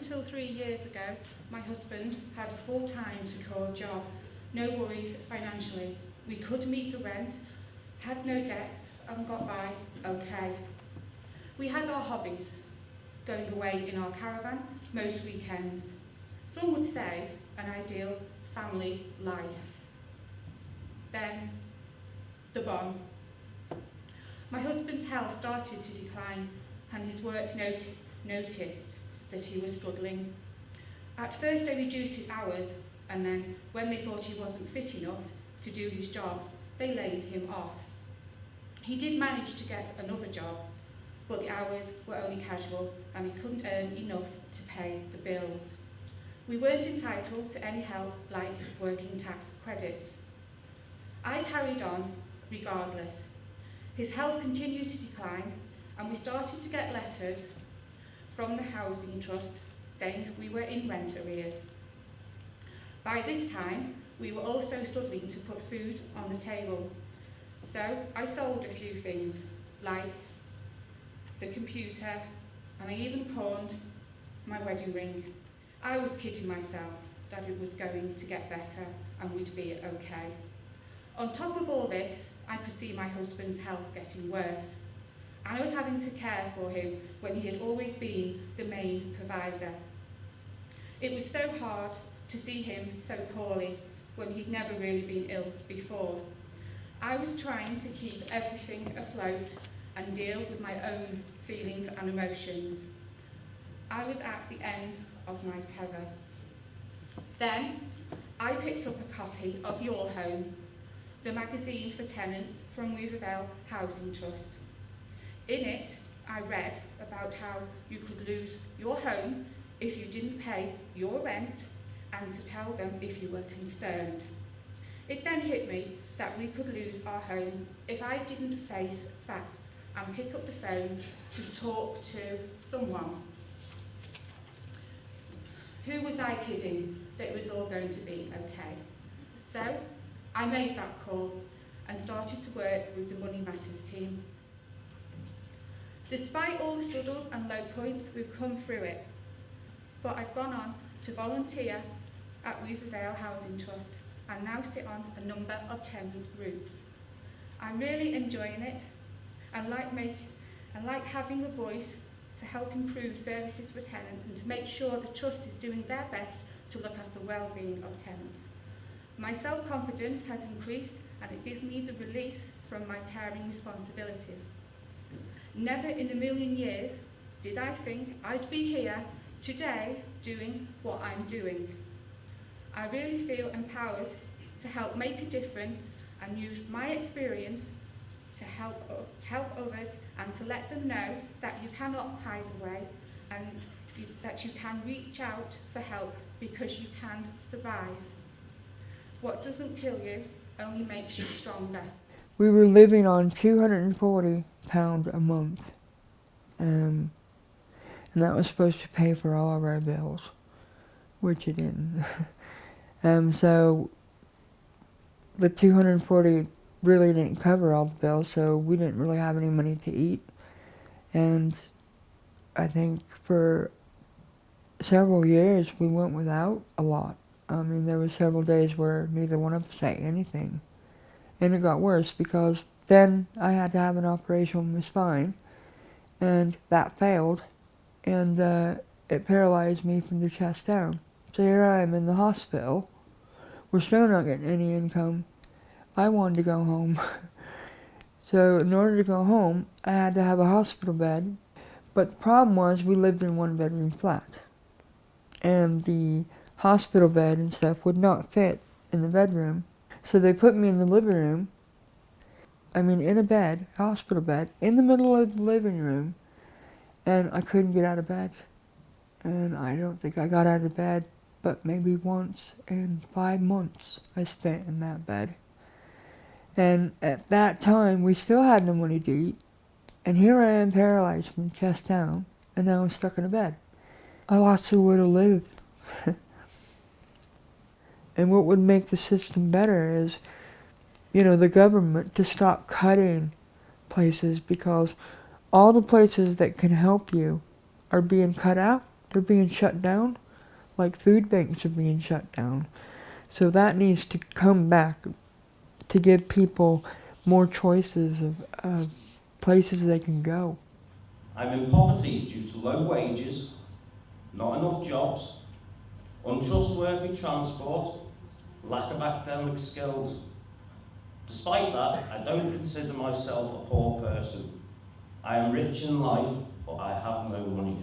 until 3 years ago, my husband had a full-time secure job, no worries financially. We could meet the rent, had no debts, and got by okay. We had our hobbies, going away in our caravan most weekends. Some would say an ideal family life. Then, the bomb. My husband's health started to decline, and his work noticed that he was struggling. At first they reduced his hours, and then, when they thought he wasn't fit enough to do his job, they laid him off. He did manage to get another job, but the hours were only casual, and he couldn't earn enough to pay the bills. We weren't entitled to any help like working tax credits. I carried on regardless. His health continued to decline, and we started to get letters from the housing trust saying we were in rent arrears. By this time, we were also struggling to put food on the table. So I sold a few things, like the computer, and I even pawned my wedding ring. I was kidding myself that it was going to get better and we'd be okay. On top of all this, I could see my husband's health getting worse, and I was having to care for him when he had always been the main provider. It was so hard to see him so poorly when he'd never really been ill before. I was trying to keep everything afloat and deal with my own feelings and emotions. I was at the end of my tether. Then I picked up a copy of Your Home, the magazine for tenants from Weavervale Housing Trust. In it, I read about how you could lose your home if you didn't pay your rent, and to tell them if you were concerned. It then hit me that we could lose our home if I didn't face facts and pick up the phone to talk to someone. Who was I kidding that it was all going to be okay? So I made that call and started to work with the Money Matters team. Despite all the struggles and low points, we've come through it. But I've gone on to volunteer at Weavervale Housing Trust and now sit on a number of tenant groups. I'm really enjoying it and like having a voice to help improve services for tenants and to make sure the trust is doing their best to look after the well-being of tenants. My self-confidence has increased, and it gives me the release from my caring responsibilities. Never in a million years did I think I'd be here today doing what I'm doing. I really feel empowered to help make a difference and use my experience to help others and to let them know that you cannot hide away and that you can reach out for help because you can survive. What doesn't kill you only makes you stronger. We were living on £240 a month, and that was supposed to pay for all of our bills, which it didn't. So the 240 really didn't cover all the bills, so we didn't really have any money to eat. And I think for several years we went without a lot. I mean, there were several days where neither one of us ate anything. And it got worse because then I had to have an operation on my spine, and that failed, and it paralyzed me from the chest down. So here I am in the hospital. We're still not getting any income. I wanted to go home. So in order to go home, I had to have a hospital bed. But the problem was we lived in a one-bedroom flat, and the hospital bed and stuff would not fit in the bedroom. So they put me in the living room, in a bed, a hospital bed, in the middle of the living room, and I couldn't get out of bed. And I don't think I got out of bed, but maybe once in 5 months I spent in that bed. And at that time, we still had no money to eat, and here I am paralyzed from the chest down, and now I'm stuck in a bed. I lost a way to live. And what would make the system better is, the government to stop cutting places, because all the places that can help you are being cut out. They're being shut down, like food banks are being shut down. So that needs to come back to give people more choices of places they can go. I'm in poverty due to low wages, not enough jobs, untrustworthy transport, lack of academic skills. Despite that, I don't consider myself a poor person. I am rich in life, but I have no money.